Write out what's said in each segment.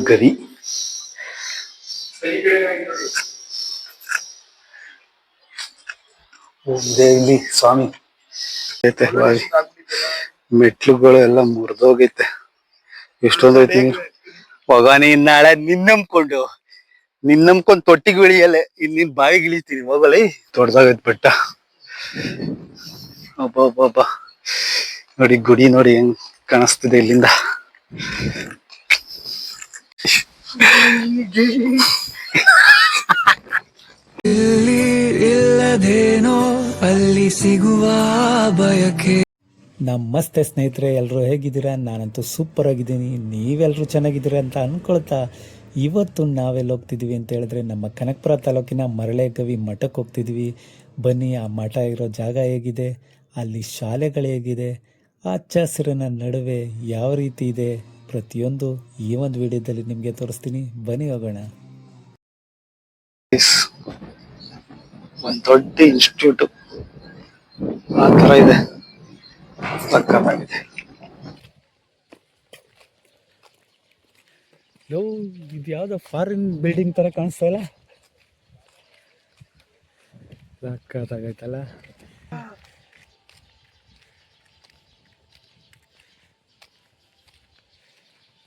ಗರಿ. ದೇವಿ ಸ್ವಾಮಿ ಐತೆ. ಮೆಟ್ಲುಗಳು ಎಲ್ಲ ಮುರಿದೋಗೈತೆ. ಎಷ್ಟೊಂದು ಐತಿ ಹೋಗಾನಿ. ನಾಳೆ ನಿನ್ನಂಬ್ಕೊಂಡು ತೊಟ್ಟಿಗೆ ಇಳಿಯಲ್ಲ, ಇನ್ನಿನ್ ಬಾವಿಗೆ ಇಳಿತೀನಿ ಹೋಗಲಿ. ದೊಡ್ಡದಾಗೈತ್ ಬೆಟ್ಟ. ಒಬ್ಬ ನೋಡಿ ಗುಡಿ ನೋಡಿ ಹೆಂಗ್ ಕಾಣಿಸ್ತಿದೆ ಇಲ್ಲಿಂದ. ಇಲ್ಲಿ ಇಲ್ಲದೇನೋ ಅಲ್ಲಿ ಸಿಗುವ ಬಯಕೆ. ನಮಸ್ತೆ ಸ್ನೇಹಿತರೆ, ಎಲ್ಲರೂ ಹೇಗಿದ್ದೀರಾ? ನಾನಂತೂ ಸೂಪರ್ ಆಗಿದ್ದೀನಿ. ನೀವೆಲ್ಲರೂ ಚೆನ್ನಾಗಿದ್ದೀರಾ ಅಂತ ಅಂದ್ಕೊಳ್ತಾ ಇವತ್ತು ನಾವೆಲ್ಲಿ ಹೋಗ್ತಿದ್ವಿ ಅಂತ ಹೇಳಿದ್ರೆ ನಮ್ಮ ಕನಕಪುರ ತಾಲೂಕಿನ ಮರಳೆಗವಿ ಮಠಕ್ಕೆ ಹೋಗ್ತಿದ್ವಿ. ಬನ್ನಿ, ಆ ಮಠ ಇರೋ ಜಾಗ ಹೇಗಿದೆ, ಅಲ್ಲಿ ಶಾಲೆಗಳು ಹೇಗಿದೆ, ಆ ಹಚ್ಚ ಹಸಿರಿನ ನಡುವೆ ಯಾವ ರೀತಿ ಇದೆ, ಪ್ರತಿಯೊಂದು ಈ ಒಂದು ವಿಡಿಯೋದಲ್ಲಿ ನಿಮಗೆ ತೋರಿಸ್ತೀನಿ. ಬನ್ನಿ ಹೋಗೋಣ. ಒಂದು ದೊಡ್ಡ ಇನ್ಸ್ಟಿಟ್ಯೂಟ್ ಆ ತರ ಇದೆ, ಸಕ್ಕತ್ತಾಗಿದೆ. ಇದು ಯಾವ್ದೋ ಫಾರಿನ್ ಬಿಲ್ಡಿಂಗ್ ತರ ಕಾಣಿಸ್ತಾ ಇಲ್ಲ? ಸಕ್ಕತ್ತಾಗೈತಲ್ಲ.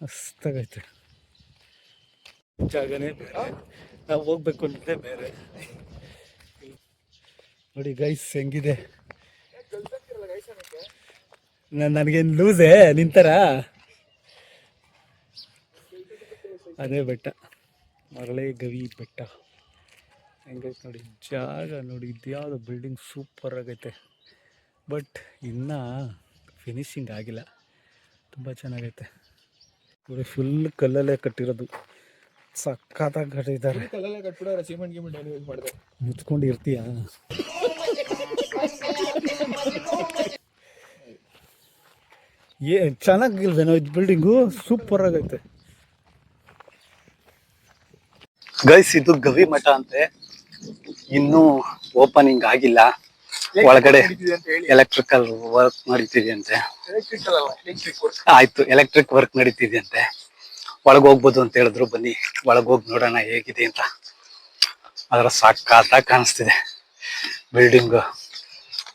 ಮಸ್ತಾಗೈತೆ ಜಾಗನೇ ಬೇರೆ, ನಾವು ಹೋಗ್ಬೇಕು ಅನ್ನೋದೇ ಬೇರೆ. ನೋಡಿ ಗೈಸ್ ಹೆಂಗಿದೆ. ನನಗೇನು ಲೂಸೇ ನಿಂತರ. ಅದೇ ಬೆಟ್ಟ, ಮರಳೆಗವಿ ಬೆಟ್ಟ ಹೆಂಗೈತೆ ನೋಡಿ ಜಾಗ. ನೋಡಿ ಇದ್ಯಾವುದು ಬಿಲ್ಡಿಂಗ್ ಸೂಪರ್ ಆಗೈತೆ, ಬಟ್ ಇನ್ನೂ ಫಿನಿಶಿಂಗ್ ಆಗಿಲ್ಲ. ತುಂಬ ಚೆನ್ನಾಗೈತೆ. ನೋಡಿ ಫುಲ್ ಕಲ್ಲಲ್ಲೇ ಕಟ್ಟಿರೋದು, ಸಕ್ಕತ್ತಾಗಿ ಕಟ್ಟಿದ್ದಾರೆ. ಮುಚ್ಕೊಂಡು ಇರ್ತೀಯ? ಚೆನ್ನಾಗಿಲ್ವೇನೋ ಇದು ಬಿಲ್ಡಿಂಗು? ಸೂಪರ್ ಆಗೈತೆ ಗೈಸ್. ಇದು ಗವಿ ಮಠ ಅಂತೆ, ಇನ್ನೂ ಓಪನಿಂಗ್ ಆಗಿಲ್ಲ. ಒಳಗಡೆ ಎಲೆಕ್ಟ್ರಿಕಲ್ ವರ್ಕ್ ನಡೀತಿದೆ ಅಂತೆ. ಆಯ್ತು, ಎಲೆಕ್ಟ್ರಿಕ್ ವರ್ಕ್ ನಡೀತಿದೆ ಅಂತೆ. ಒಳಗೆ ಹೋಗ್ಬೋದು ಅಂತ ಹೇಳಿದ್ರು. ಬನ್ನಿ ಒಳಗೆ ಹೋಗಿ ನೋಡೋಣ ಹೇಗಿದೆ ಅಂತ. ಅದರ ಸಕ್ಕತ್ತಾಗಿ ಕಾಣಿಸ್ತಿದೆ ಬಿಲ್ಡಿಂಗ್,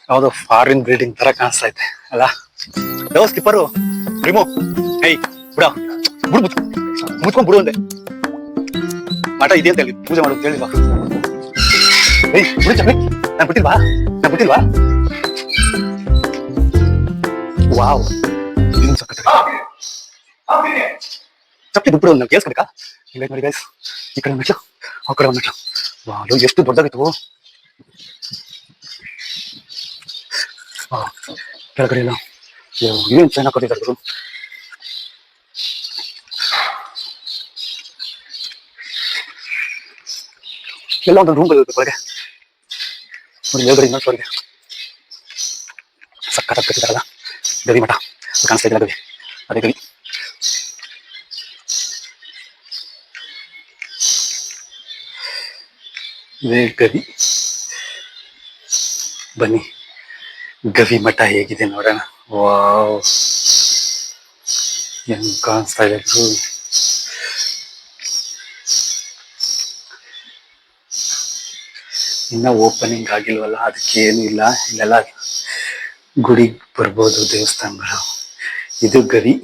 ಯಾವ್ದೋ ಫಾರಿನ್ ಬಿಲ್ಡಿಂಗ್ ತರ ಕಾಣಿಸ್ತೈತೆ ಅಲ್ಲ. ಸ್ಕಿಪ್ಪರು ರಿಮೋ ಹೈ ಬಿಡ ಬಿಡು, ಮುಚ್ಕೊಂಡ್ ಬಿಡು ಅಂದೆ. ಮಠ ಇದೆ ಅಂತ ಹೇಳಿ ಪೂಜೆ ಮಾಡೋದು ಹೇಳಿಲ್ವಾ? ಬಿಡು ಚಪ್ಪಲಿ, ನಾನ್ ಬಿಟ್ಟಿಲ್ವಾ? ವಾವ್, ಇನ್ನು ಸಕ್ಕತ್ತ ಚಪ್ಪಲಿ ಬಿಟ್ಬಿಡು, ನಾವು ಕೇಳಿಸ್ಕೊಬೇಕಾ? ಇಲ್ಲ ನೋಡಿ ಗೈಸ್, ಈ ಕಡೆ ಮೆಟ್ಲು, ಆ ಕಡೆ ಮೆಟ್ಲು. ವಾವ್, ಎಷ್ಟು ದೊಡ್ಡದಾಗಿತ್ತು. ಕೆಳಗಡೆ ಎಲ್ಲ ಏನ್ ಚೆನ್ನಾಗಿ ಕಟ್ಟಿದ್ರು. ಎಲ್ಲ ಒಂದು ರೂಮ್ಗಳು ಇರ್ಬೇಕು ಹೊರಗೆ. ನೋಡಿ ಮೇಲ್ಗಡೆ ಇನ್ನೊಂದು ಹೊರಗೆ ಸಕ್ಕತ್ತಾಗಿ ಕಟ್ಟಿದಾರಲ್ಲ. ಗವಿ ಮಠ ಕಾಣಿಸ್ತಾ ಇದ್ದಿಲ್ಲ, ಗವಿ ಅದೇ ಗವಿ. ಇದೇ ಗವಿ. ಬನ್ನಿ ಗವಿ ಮಠ ಹೇಗಿದೆ ನೋಡೋಣ. ವಾವ್, ಹೆಂಗ್ ಕಾಣಿಸ್ತಾ ಇದೆ. ಇನ್ನ ಓಪನಿಂಗ್ ಆಗಿಲ್ವಲ್ಲ, ಅದಕ್ಕೆ ಏನು ಇಲ್ಲ. ಇಲ್ಲೆಲ್ಲ ಗುಡಿಗೆ ಬರ್ಬೋದು, ದೇವಸ್ಥಾನಗಳು. ಇದು ಗವಿ.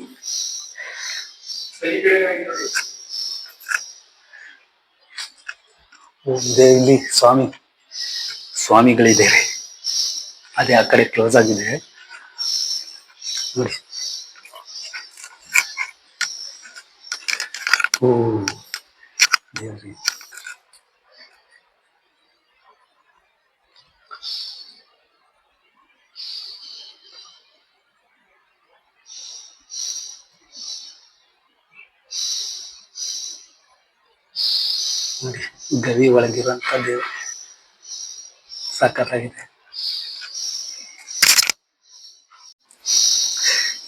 ಇಲ್ಲಿ ಸ್ವಾಮಿಗಳಿದ್ದಾರೆ. ಅದೇ ಆ ಕಡೆ ಕ್ಲೋಸ್ ಆಗಿದೆ ನೋಡಿ. ಓ ದೇವ್ರಿ, ನೋಡಿ ಗವಿ ಒಳಗಿರುವಂತ ದೇವ್ರು ಸಕ್ಕತ್ತಾಗಿದೆ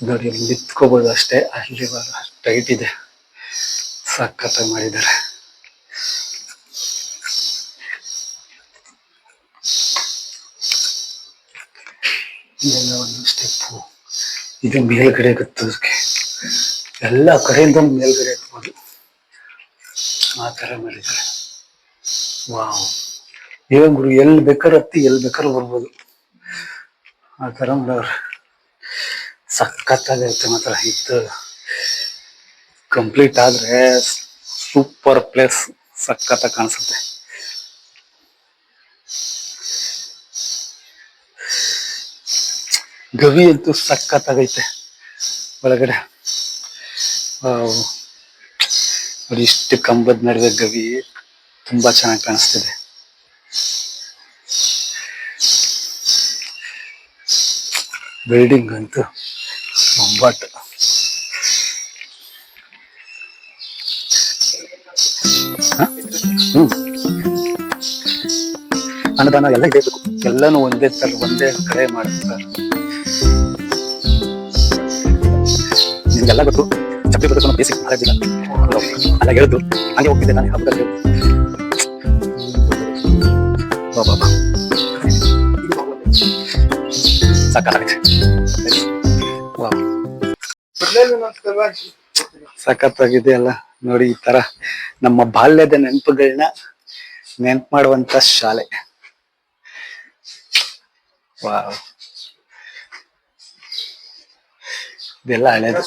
ನೋಡಿ. ನಿಂತ್ಕೋಬಹುದು ಅಷ್ಟೇ, ಅಲ್ಲಿ ಟೈಟ್ ಇದೆ, ಸಕ್ಕತ್ತಾಗಿ ಮಾಡಿದ್ದಾರೆ. ಇದೆಲ್ಲ ಒಂದು ಸ್ಟೆಪ್ಪು. ಇದು ಮೇಲ್ಗಡೆ ಗೊತ್ತದಕ್ಕೆ, ಎಲ್ಲ ಕಡೆಯಿಂದ ಮೇಲ್ಗಡೆ ಹತ್ಬೋದು. ಆ ತರ ಮಾಡಿದ್ದಾರೆ. ವಾವ್, ಏನ್ ಗುರು, ಎಲ್ಲಿ ಬೇಕಾದ್ರೆ ಹತ್ತಿ ಎಲ್ಲಿ ಬೇಕಾದ್ರೂ ಬರ್ಬೋದು, ಆ ತರ ಮಾಡೋರು. ಸಖತ್ತಾಗೈತೆ ಮಾತ್ರ ಇದು. ಕಂಪ್ಲೀಟ್ ಆದ್ರೆ ಸೂಪರ್ ಪ್ಲೇಸ್, ಸಖತ್ತಾಗಿ ಕಾಣಿಸುತ್ತೆ. ಗವಿ ಅಂತೂ ಸಖತ್ತಾಗೈತೆ ಒಳಗಡೆ. ನೋಡಿ, ಇಷ್ಟು ಕಂಬದ ನಡುವೆ ಗವಿ ತುಂಬಾ ಚೆನ್ನಾಗಿ ಕಾಣಿಸ್ತಿದೆ. ಬಿಲ್ಡಿಂಗ್ ಅಂತೂ ಬೊಂಬಾಟ್. ಅನ್ನದಾನ ಎಲ್ಲ ಇರಬೇಕು, ಎಲ್ಲಾನು ಒಂದೇ ತರ ಒಂದೇ ಕಡೆ ಮಾಡ್ತಾರೆ. ನಿಮ್ಗೆಲ್ಲ ಗೊತ್ತು, ಚಪ್ಪಲಿ ಬದುಕು ಬೇಸಿಕ್ ನಾಲೆಜ್ ಇಲ್ಲ ಅಲ್ಲ, ಹೇಳಿದ್ದು ಹಂಗೆ ಹೋಗ್ತಿದ್ದೆ ನಾನು ಹಬ್ಬದಲ್ಲಿ. ಸಖತ್ತಾಗಿದೆ ಅಲ್ಲ ನೋಡಿ. ಈ ತರ ನಮ್ಮ ಬಾಲ್ಯದ ನೆನಪುಗಳನ್ನ ನೆನ್ಪು ಮಾಡುವಂತ ಶಾಲೆ. ವಾವ್, ಇದೆಲ್ಲ ಹಳೇದು.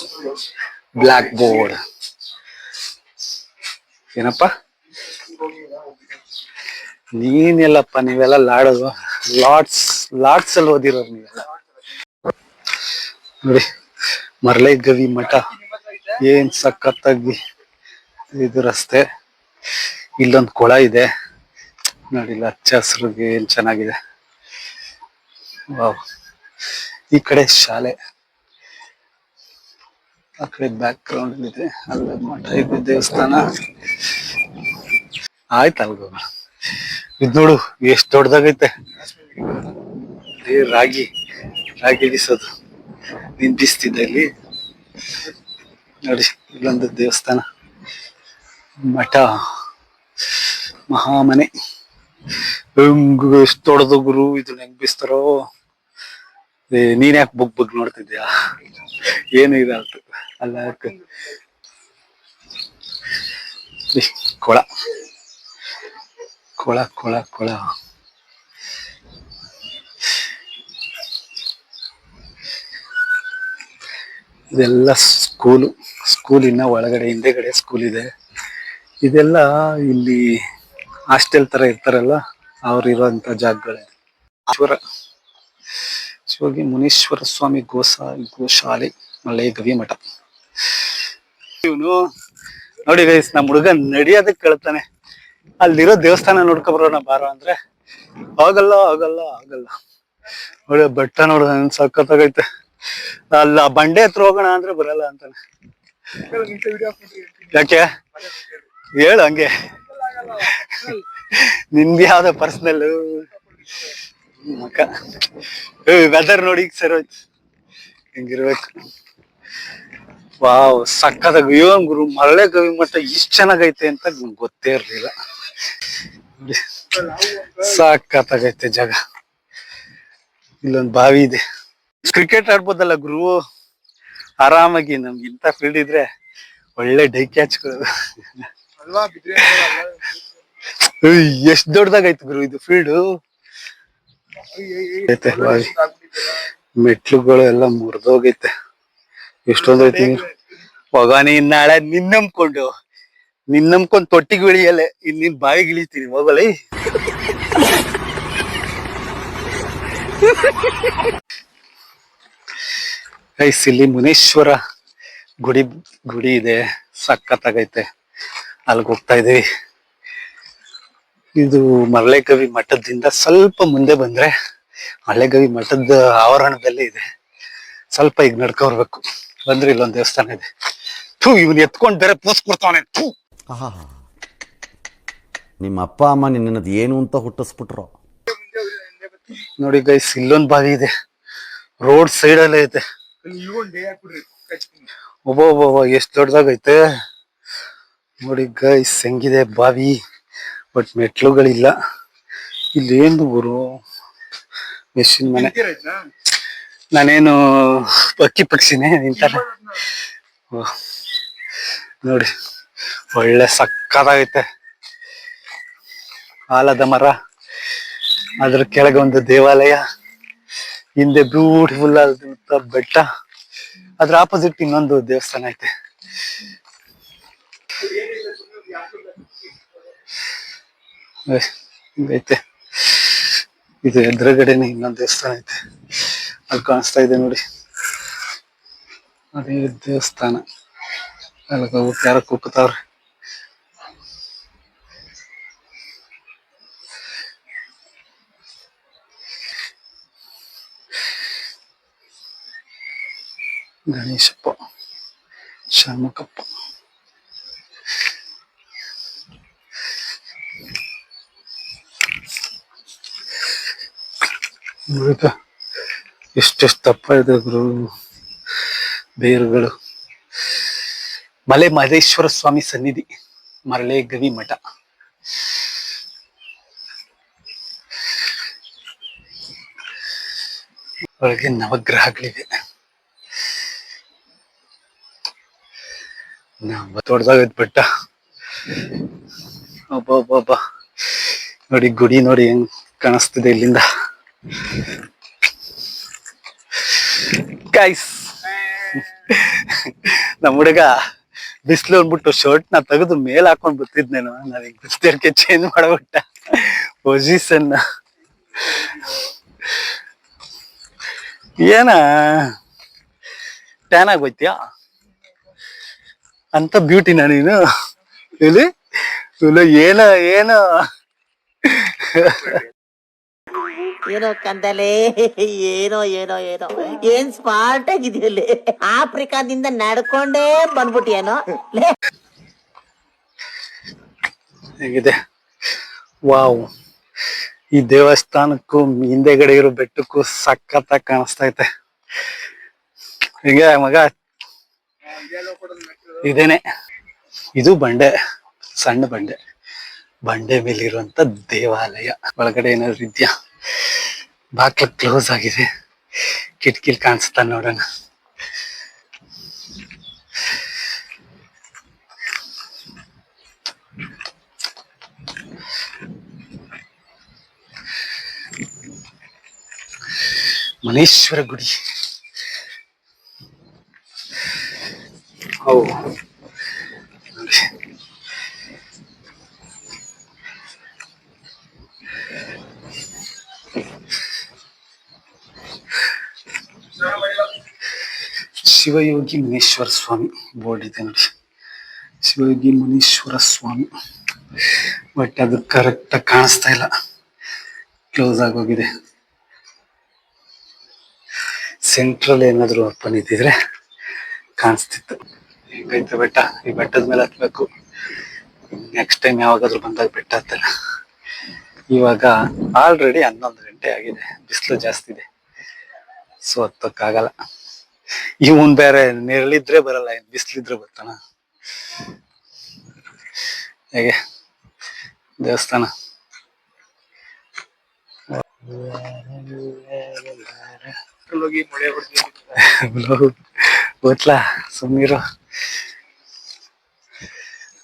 ಬ್ಲಾಕ್ ಬೋರ್ಡ್ ಏನಪ್ಪ, ನೀನೆಲ್ಲಪ್ಪ, ನೀವೆಲ್ಲ ಲಾಟ್ಸ್ ಅಲ್ಲಿ ಓದಿರೋರು ನೀವೆಲ್ಲ. ನೋಡಿ, ಮರಳೆ ಗವಿ ಮಠ ಏನ್ ಸಖತ್ತಾಗಿ ಇದು ರಸ್ತೆ. ಇಲ್ಲೊಂದು ಕೊಳ ಇದೆ ನೋಡಿ, ಇಲ್ಲ ಹಚ್ಚ ಹಸ್ರಿಗೆ ಏನ್ ಚೆನ್ನಾಗಿದೆ. ವಾವ್, ಈ ಕಡೆ ಶಾಲೆ, ಆ ಕಡೆ ಬ್ಯಾಕ್ ಗ್ರೌಂಡ್ ಇದೆ, ಅಲ್ಲ ಮಠ ಇದೆ, ದೇವಸ್ಥಾನ ಆಯ್ತಲ್ಗ. ಇದ್ ನೋಡು ಎಷ್ಟ್ ದೊಡ್ಡದಾಗೈತೆ. ರಾಗಿ ಬೀಸೋದು, ನೀನ್ ಬೀಸ್ತಿದ್ದೆ ಇಲ್ಲಿ ನೋಡಿ. ಇಲ್ಲೊಂದು ದೇವಸ್ಥಾನ, ಮಠ, ಮಹಾಮನೆ. ಎಷ್ಟು ದೊಡ್ಡದು ಗುರು, ಇದನ್ನ ಹೆಂಗ್ ಬೀಸ್ತಾರೋ. ನೀನ್ ಯಾಕೆ ಬಗ್ ನೋಡ್ತಿದ್ಯಾ, ಏನು ಇದಾಯ್ತು ಅಲ್ಲ. ಕೊಳ ಕೊಳ ಕೊಳ ಕೊಳ. ಇದೆಲ್ಲ ಸ್ಕೂಲಿನ ಒಳಗಡೆ, ಹಿಂದೆಗಡೆ ಸ್ಕೂಲ್ ಇದೆ. ಇದೆಲ್ಲ ಇಲ್ಲಿ ಹಾಸ್ಟೆಲ್ ತರ ಇರ್ತಾರಲ್ಲ, ಅವ್ರು ಇರುವಂತ ಜಾಗಗಳು. ಶಿವಗಿ ಮುನೀಶ್ವರ ಸ್ವಾಮಿ ಗೋಶಾಲೆ, ಮಳೆ ಗವಿ ಮಠ. ಇವನು ನೋಡಿ ಗೈಸ್, ನಮ್ಮ ಹುಡುಗ ನಡಿಯೋದಕ್ಕೆ ಕೇಳ್ತಾನೆ, ಅಲ್ಲಿರೋ ದೇವಸ್ಥಾನ ನೋಡ್ಕೊ ಬರೋಣ ಬಾರ ಅಂದ್ರೆ ಆಗಲ್ಲ ಆಗಲ್ಲ ಆಗಲ್ಲ. ನೋಡಿ ಬೆಟ್ಟ ನೋಡ, ಸಖತ್ತಾಗೈತೆ. ಅಲ್ಲ ಬಂಡೆ ಹತ್ರ ಹೋಗೋಣ ಅಂದ್ರೆ ಬರಲ್ಲ ಅಂತಾನೆ. ಯಾಕೆ ಹೇಳು ಹಂಗೆ, ನಿನ್ಗೆ ಯಾವ್ದ ಪರ್ಸನಲ್ ಮಕ್ಕ. ವೆದರ್ ನೋಡಿ ಸರಿ ಹೋಯ್ತು, ಹಿಂಗಿರ್ಬೇಕು. ವಾವ್, ಸಕ್ಕತ್ತಾಗ. ಏನ್ ಗುರು, ಮರಳೆ ಗವಿ ಮಠ ಇಷ್ಟ ಚೆನ್ನಾಗೈತೆ ಅಂತ ಗೊತ್ತೇ ಇರ್ಲಿಲ್ಲ. ಸಕ್ಕತ್ತಾಗೈತೆ ಜಾಗ. ಇಲ್ಲೊಂದು ಬಾವಿ ಇದೆ, ಕ್ರಿಕೆಟ್ ಆಡ್ಬೋದಲ್ಲ ಗುರು ಆರಾಮಾಗಿ. ನಮ್ಗೆ ಇಂಥ ಫೀಲ್ಡ್ ಇದ್ರೆ ಒಳ್ಳೆ ಡೈ ಕ್ಯಾಚ್. ಎಷ್ಟ್ ದೊಡ್ಡದಾಗೈತೆ ಗುರು ಇದು ಫೀಲ್ಡ್. ಮೆಟ್ಲುಗಳು ಎಲ್ಲ ಮುರಿದೋಗೈತೆ, ಎಷ್ಟೊಂದ್ ಐತಿ. ಹೋಗ ನೀನ್ ನಾಳೆ ನಿನ್ನಂಬ್ಕೊಂಡು ತೊಟ್ಟಿಗೆ ಇಳಿಯಲ್ಲ, ಇನ್ನಿನ್ ಬಾವಿಗೆ ಇಳಿತೀನಿ ಹೋಗಲಿ. ಗೈಸ್, ಇಲ್ಲಿ ಮುನೇಶ್ವರ ಗುಡಿ ಇದೆ, ಸಖತ್ತಾಗೈತೆ. ಅಲ್ಲಿಗೆ ಹೋಗ್ತಾ ಇದೀವಿ. ಇದು ಮರಳೆಗವಿ ಮಠದಿಂದ ಸ್ವಲ್ಪ ಮುಂದೆ ಬಂದ್ರೆ ಮರಳೆಗವಿ ಮಠದ ಆವರಣದಲ್ಲೇ ಇದೆ. ಸ್ವಲ್ಪ ಈಗ ನಡ್ಕೊರ್ಬೇಕು. ಬಂದ್ರೆ ಇಲ್ಲೊಂದ್ ದೇವಸ್ಥಾನ ಇದೆ. ಇವನ್ ಎತ್ಕೊಂಡ್ ಬೇರೆ ಪೂಸ್ ಕೊಡ್ತಾವನೆ. ನಿಮ್ಮ ಅಪ್ಪ ಅಮ್ಮ ನಿನ್ನದು ಏನು ಅಂತ ಹುಟ್ಟಿಸ್ಬಿಟ್ರು. ನೋಡಿ ಗೈಸ್, ಇಲ್ಲೊಂದ್ ಬಾವಿ ಇದೆ, ರೋಡ್ ಸೈಡ್ ಅಲ್ಲೇ ಐತೆ. ಒಬ್ಬ ಎಷ್ಟ್ ದೊಡ್ಡದಾಗೈತೆ ನೋಡಿ ಗೈಸ್, ಹೆಂಗಿದೆ ಬಾವಿ. ಬಟ್ ಮೆಟ್ಲುಗಳಿಲ್ಲ. ಇಲ್ಲೇನು ಗುರು, ಮೆಷಿನ್ ಮನೆ. ನಾನೇನು ಪಕ್ಷಿನೇ ನಿಂತಾನೆ ನೋಡಿ. ಒಳ್ಳೆ ಸಕ್ಕತ್ತಾಗೈತೆ. ಆಲದ ಮರ, ಅದ್ರ ಕೆಳಗೆ ಒಂದು ದೇವಾಲಯ, ಹಿಂದೆ ಬ್ಯೂಟಿಫುಲ್ ಆದಂತ ಬೆಟ್ಟ, ಅದ್ರ ಆಪೋಸಿಟ್ ಇನ್ನೊಂದು ದೇವಸ್ಥಾನ ಐತೆ. ಐತೆ ಇದು ಎದುರುಗಡೆನೆ ಇನ್ನೊಂದು ದೇವಸ್ಥಾನ ಐತೆ, ಅಲ್ಲಿ ಕಾಣಿಸ್ತಾ ಇದೆ ನೋಡಿ, ಅದೇ ದೇವಸ್ಥಾನ. ಅಲ್ಲಿ ಹೋಗ್ಬಿಟ್ಟು ಯಾರೋ ಕೂಗ್ತಾವ್ರೆ. ಗಣೇಶಪ್ಪ, ಷಣ್ಮುಖಪ್ಪ. ಎಷ್ಟೆಷ್ಟು ದಪ್ಪ ಇದೆ ಗುರು ಬೇರುಗಳು. ಮಲೆ ಮಹದೇಶ್ವರ ಸ್ವಾಮಿ ಸನ್ನಿಧಿ, ಮರಳೆ ಗವಿ ಮಠ. ಒಳಗೆ ನವಗ್ರಹಗಳಿವೆ. ದೊಡ್ಡದಾಗೈತ್ ಬೆಟ್ಟ. ಒಬ್ಬ ನೋಡಿ ಗುಡಿ ನೋಡಿ ಹೆಂಗ್ ಕಾಣಿಸ್ತಿದೆ ಇಲ್ಲಿಂದ. ಗೈಸ್, ನಮ್ಮ ಹುಡುಗ ಬಿಸಿಲು ಅಂದ್ಬಿಟ್ಟು ಶರ್ಟ್ ನ ತೆಗೆದು ಮೇಲ್ ಹಾಕೊಂಡ್ ಬರ್ತಿದ್ನೇನು, ನನಗೆ ಬಿಸ್ತಿರ್ಕೆ ಚೇಂಜ್ ಮಾಡಬಿಟ್ಟ ಪೊಸಿಷನ್. ಏನ ಟ್ಯಾನ್ ಆಗೋಯ್ತಿಯಾ ಅಂತ ಬ್ಯೂಟಿನ ನೀನು? ಇಲ್ಲಿ ಏನೋ ಏನೋ ಏನೋ ಕಂದಲೆ, ಏನೋ ಏನೋ ಏನೋ ಏನ್ ಸ್ಮಾರ್ಟ್ ಆಗಿದೆಯಲ್ಲಿ. ಆಫ್ರಿಕಾದಿಂದ ನಡ್ಕೊಂಡೇ ಬಂದ್ಬಿಟ್ಟಿಯೇನೋ. ಹೇಗಿದೆ ವಾವ್! ಈ ದೇವಸ್ಥಾನಕ್ಕೂ ಹಿಂದೆಗಡೆ ಇರೋ ಬೆಟ್ಟಕ್ಕೂ ಸಖತ್ತಾಗಿ ಕಾಣಿಸ್ತೈತೆ. ಹೀಗೆ ಮಗ, ಇದೇನೆ, ಇದು ಬಂಡೆ, ಸಣ್ಣ ಬಂಡೆ, ಬಂಡೆ ಮೇಲಿರುವಂತ ದೇವಾಲಯ. ಒಳಗಡೆ ಏನಾದ್ರು ಇದ್ಯಾ? ಬಾಕ್ಲ ಕ್ಲೋಸ್ ಆಗಿದೆ, ಕಿಟಕಿಲ್ ಕಾಣಿಸ್ತಾ ನೋಡೋಣ. ಮನೇಶ್ವರ ಗುಡಿ. ಓ ನೋಡಿ, ಶಿವಯೋಗಿ ಮುನೀಶ್ವರ ಸ್ವಾಮಿ ಬೋರ್ಡ್ ಇದೆ ನೋಡಿ, ಶಿವಯೋಗಿ ಮುನೀಶ್ವರ ಸ್ವಾಮಿ. ಬಟ್ ಅದು ಕರೆಕ್ಟ್ ಆಗಿ ಕಾಣಿಸ್ತಾ ಇಲ್ಲ, ಕ್ಲೋಸ್ ಆಗೋಗಿದೆ. ಸೆಂಟ್ರಲ್ ಏನಾದ್ರು ಓಪನ್ ಇದ್ದಿದ್ರೆ ಕಾಣಿಸ್ತಿತ್ತು. ಹೆಂಗೈತೆ ಬೆಟ್ಟ? ಈ ಬೆಟ್ಟದ ಮೇಲೆ ಹತ್ಬೇಕು. ನೆಕ್ಸ್ಟ್ ಟೈಮ್ ಯಾವಾಗಾದ್ರೂ ಬಂದಾಗ ಬೆಟ್ಟ ಹತ್ತಲ್ಲ. ಇವಾಗ ಆಲ್ರೆಡಿ 11 ಗಂಟೆ ಆಗಿದೆ, ಬಿಸಿಲು ಜಾಸ್ತಿ ಇದೆ, ಸೊ ಹತ್ತಕ್ಕಾಗಲ್ಲ. ಇವನ್ ಬೇರೆ ನೆರಳಿದ್ರೆ ಬರಲ್ಲ, ಬಿಸಿಲಿದ್ರೆ ಬರ್ತಾನ. ಹೇಗೆ ದೇವಸ್ಥಾನ? ಗೊತ್ತಲಾ, ಸುಮ್ಮೀರು.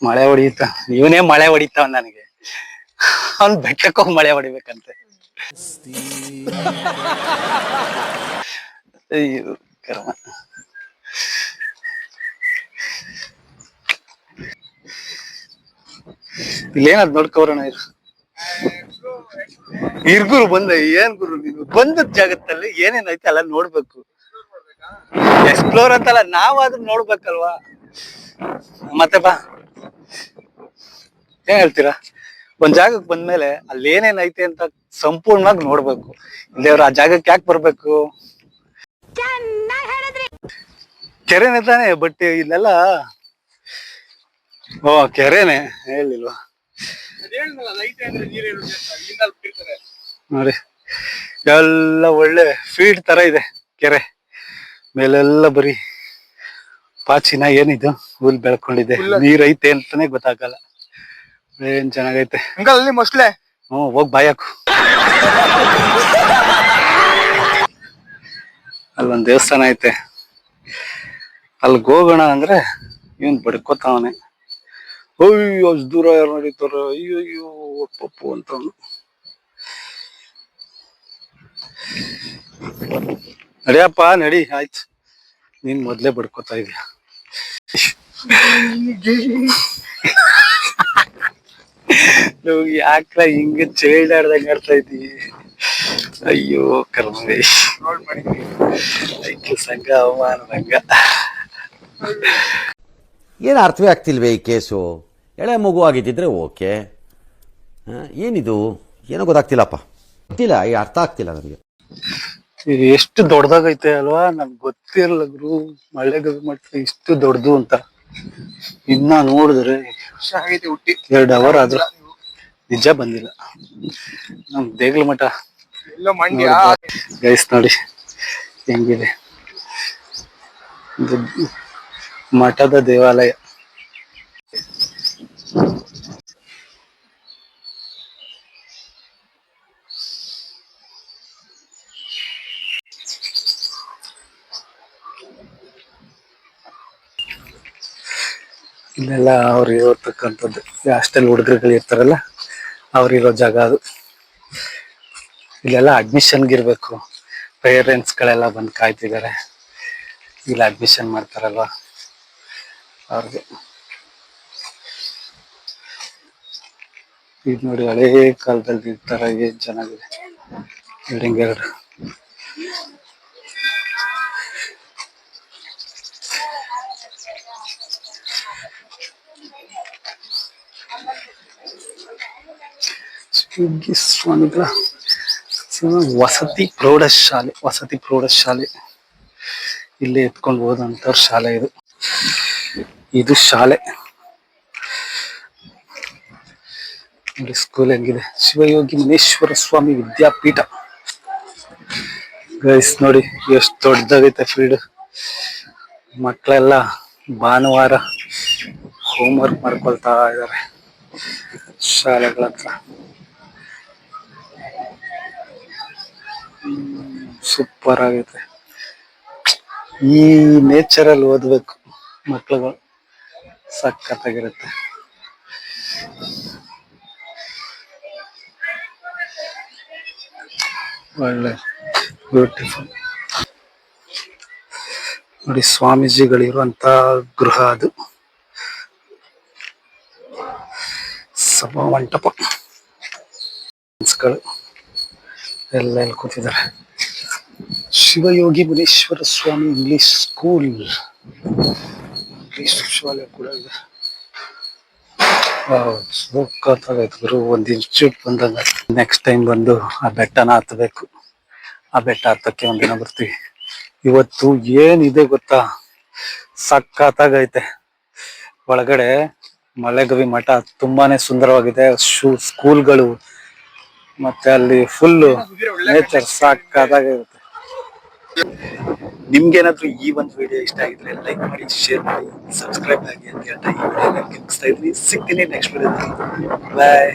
ಮಳೆ ಹೊಡಿಯುತ್ತ, ಇವನೇ ಮಳೆ ಹೊಡಿತಾವ ನನಗೆ. ಅವ್ನ್ ಬೆಟ್ಟಕ್ಕೆ ಹೋಗಿ ಮಳೆ ಹೊಡಿಬೇಕಂತೆ. ಅಯ್ಯೋ ಕರ್ಮ. ಇಲ್ಲೇನದ್ ನೋಡ್ಕೋರೋಣ ಇರು. ಇರ್ಗುರು ಬಂದ, ಏನ್ ಗುರು ನೀನು ಬಂದ ಜಾಗದಲ್ಲಿ ಏನೇನೈತೆ ಅಲ್ಲ ನೋಡ್ಬೇಕು. ಎಕ್ಸ್ಪ್ಲೋರ್ ಅಂತಲ್ಲ, ನಾವಾದ್ರೂ ನೋಡ್ಬೇಕಲ್ವಾ. ಮತ್ತೆ ಬಾ, ಏನ್ ಹೇಳ್ತೀರಾ? ಒಂದ್ ಜಾಗಕ್ಕೆ ಬಂದ್ಮೇಲೆ ಅಲ್ಲಿ ಏನೇನೈತೆ ಅಂತ ಸಂಪೂರ್ಣವಾಗಿ ನೋಡ್ಬೇಕು. ಇಲ್ಲೇವ್ರ ಆ ಜಾಗಕ್ಕೆ ಯಾಕೆ ಬರ್ಬೇಕು? ಕೆರೆನೇ ತಾನೆ, ಬಟ್ ಇಲ್ಲೆಲ್ಲ ಓ ಕೆರೆನೆ ಹೇಳಿಲ್ವಾ ನೋಡಿ. ಎಲ್ಲ ಒಳ್ಳೆ ಫೀಡ್ ತರ ಇದೆ ಕೆರೆ. ಮೇಲೆಲ್ಲ ಬರೀ ಪಾಚಿನ ಏನಿದು ಹುಲ್ ಬೆಳ್ಕೊಂಡಿದೆ, ನೀರ್ ಐತೆ ಅಂತಾನೆ ಗೊತ್ತಾಗಲ್ಲ. ಏನ್ ಚೆನ್ನಾಗೈತೆ ಅಲ್ಲಿ ಮೊಸ್ಲೆ. ಹೋಗ್ ಬಾಯಾಕು. ಅಲ್ಲೊಂದ್ ದೇವಸ್ಥಾನ ಐತೆ, ಅಲ್ಲಿಗೆ ಹೋಗೋಣ ಅಂದ್ರೆ ಇವನ್ ಬಡ್ಕೋತಾವನೆ. ಅಯ್ಯೋ ಅಷ್ಟು ದೂರ ಯಾರು ನಡೀತಾರ, ಅಯ್ಯೋ ಅಯ್ಯೋ ಪಪ್ಪು ಅಂತ ಅವ್ನು. ನಡಿಯಪ್ಪ ನಡಿ, ಆಯ್ತು, ನೀನ್ ಮೊದ್ಲೇ ಬಡ್ಕೋತಾ ಇದೀಯ. ನಾವು ಯಾಕ್ರ ಹಿಂಗ ಚೈಲ್ಡ್ ಆಡ್ದಂಗ ಆಡ್ತಾ ಇದ್ದೀವಿ. ಅಯ್ಯೋ ಕರ್ಮೇಶ್, ಸಂಘ ಅವಮಾನದಂಗ. ಏನು ಅರ್ಥವೇ ಆಗ್ತಿಲ್ವೇ ಈ ಕೇಸು? ಎಳೆ ಮಗು ಆಗಿದ್ದಿದ್ರೆ ಓಕೆ, ಏನಿದು ಏನೋ ಗೊತ್ತಾಗ್ತಿಲ್ಲಪ್ಪ, ಗೊತ್ತಿಲ್ಲ, ಈ ಅರ್ಥ ಆಗ್ತಿಲ್ಲ ನನಗೆ. ಇದು ಎಷ್ಟು ದೊಡ್ಡದಾಗೈತೆ ಅಲ್ವಾ, ನನ್ಗೆ ಗೊತ್ತಿರಲ್ಲ ಗುರು, ಮಳೆಗವಿ ಮಟ್ಟ ಇಷ್ಟು ದೊಡ್ಡದು ಅಂತ. ಇನ್ನ ನೋಡಿದ್ರೆ 2 ಅವರ್ ಆದ್ರೂ ನಿಜ ಬಂದಿಲ್ಲ ನಮ್ ದೇಗ್ಲ ಮಠ. ಗೈಸ್ ನೋಡಿ ಹೆಂಗಿದೆ ಇದು ಮಠದ ದೇವಾಲಯ. ಇಲ್ಲೆಲ್ಲ ಅವ್ರು ಇರತಕ್ಕಂಥದ್ದು ಹಾಸ್ಟೆಲ್ ಹುಡುಗರುಗಳು ಇರ್ತಾರಲ್ಲ, ಅವ್ರಿರೋ ಜಾಗ ಅದು. ಇಲ್ಲೆಲ್ಲ ಅಡ್ಮಿಷನ್ಗಿರ್ಬೇಕು, ಪೇರೆಂಟ್ಸ್ಗಳೆಲ್ಲ ಬಂದು ಕಾಯ್ತಿದ್ದಾರೆ. ಇಲ್ಲಿ ಅಡ್ಮಿಷನ್ ಮಾಡ್ತಾರಲ್ವಾ ಅವ್ರಿಗೆ. ಇದು ನೋಡಿ ಹಳೇ ಕಾಲದಲ್ಲಿ ಇರ್ತಾರ, ಏನ್ ಚೆನ್ನಾಗಿದೆ ಬಿಲ್ಡಿಂಗ್ 2. ಸ್ವಾಮಿಗಳ ವಸತಿ ಪ್ರೌಢಶಾಲೆ ಇಲ್ಲೇ ಎತ್ಕೊಂಡು ಹೋದಂತ ಶಾಲೆ ಇದು. ಇದು ಶಾಲೆ ನೋಡಿ, ಸ್ಕೂಲ್ ಹೆಂಗಿದೆ. ಶಿವಯೋಗಿ ಮುನೇಶ್ವರ ಸ್ವಾಮಿ ವಿದ್ಯಾಪೀಠ. ಗೈಸ್ ನೋಡಿ ಎಷ್ಟು ದೊಡ್ಡದಾಗೈತೆ ಫೀಲ್ಡ್. ಮಕ್ಕಳೆಲ್ಲ ಭಾನುವಾರ ಹೋಮ್ವರ್ಕ್ ಮಾಡ್ಕೊಳ್ತಾ ಇದ್ದಾರೆ ಶಾಲೆಗಳ ಹತ್ರ. ಸೂಪರ್ ಆಗೈತೆ. ಈ ನೇಚರಲ್ಲಿ ಓದ್ಬೇಕು ಮಕ್ಳುಗಳು, ಸಖತ್ತಾಗಿರುತ್ತೆ. ಒಳ್ಳೆ ಬ್ಯೂಟಿಫುಲ್ ನೋಡಿ, ಸ್ವಾಮೀಜಿಗಳಿರುವಂತ ಗೃಹ ಅದು, ಸಭಾ ಮಂಟಪ. ಎಲ್ಲ ಎಲ್ಲಿ ಕೂತಿದ್ದಾರೆ. ಶಿವಯೋಗಿ ಮುನೇಶ್ವರ ಸ್ವಾಮಿ ಇಂಗ್ಲಿಷ್ ಸ್ಕೂಲ್, ಇಂಗ್ಲಿಷ್ ಶಾಲೆ ಕೂಡ ಇದೆ. ಸೂಪತ್ತಾಗೈತೆ ಗುರು, ಒಂದು ಇನ್ಸ್ಟಿಟ್ಯೂಟ್ ಬಂದಂಗ. ನೆಕ್ಸ್ಟ್ ಟೈಮ್ ಬಂದು ಆ ಬೆಟ್ಟನ ಹತ್ತಬೇಕು. ಆ ಬೆಟ್ಟ ಹತ್ತಕ್ಕೆ ಒಂದಿನ ಬರ್ತೀವಿ. ಇವತ್ತು ಏನಿದೆ ಗೊತ್ತಾ, ಸಖತ್ತಾಗೈತೆ. ಒಳಗಡೆ ಮಳೆಗವಿ ಮಠ ತುಂಬಾನೇ ಸುಂದರವಾಗಿದೆ. ಸ್ಕೂಲ್ಗಳು ಮತ್ತೆ ಅಲ್ಲಿ ಫುಲ್ಲು ನೇಚರ್ ಸಖತ್ತಾಗಿರುತ್ತೆ. ನಿಮ್ಗೇನಾದ್ರೂ ಈ ಒಂದು ವಿಡಿಯೋ ಇಷ್ಟ ಆಗಿದ್ರೆ ಲೈಕ್ ಮಾಡಿ, ಶೇರ್ ಮಾಡಿ, ಸಬ್ಸ್ಕ್ರೈಬ್ ಆಗಿ ಅಂತ ಹೇಳ್ತಾ ಈ ವಿಡಿಯೋ ಮುಗಿಸ್ತಾ ಇದ್ವಿ. ಸಿಗ್ತೀನಿ ನೆಕ್ಸ್ಟ್ ವಿಡಿಯೋದಲ್ಲಿ. ಬಾಯ್.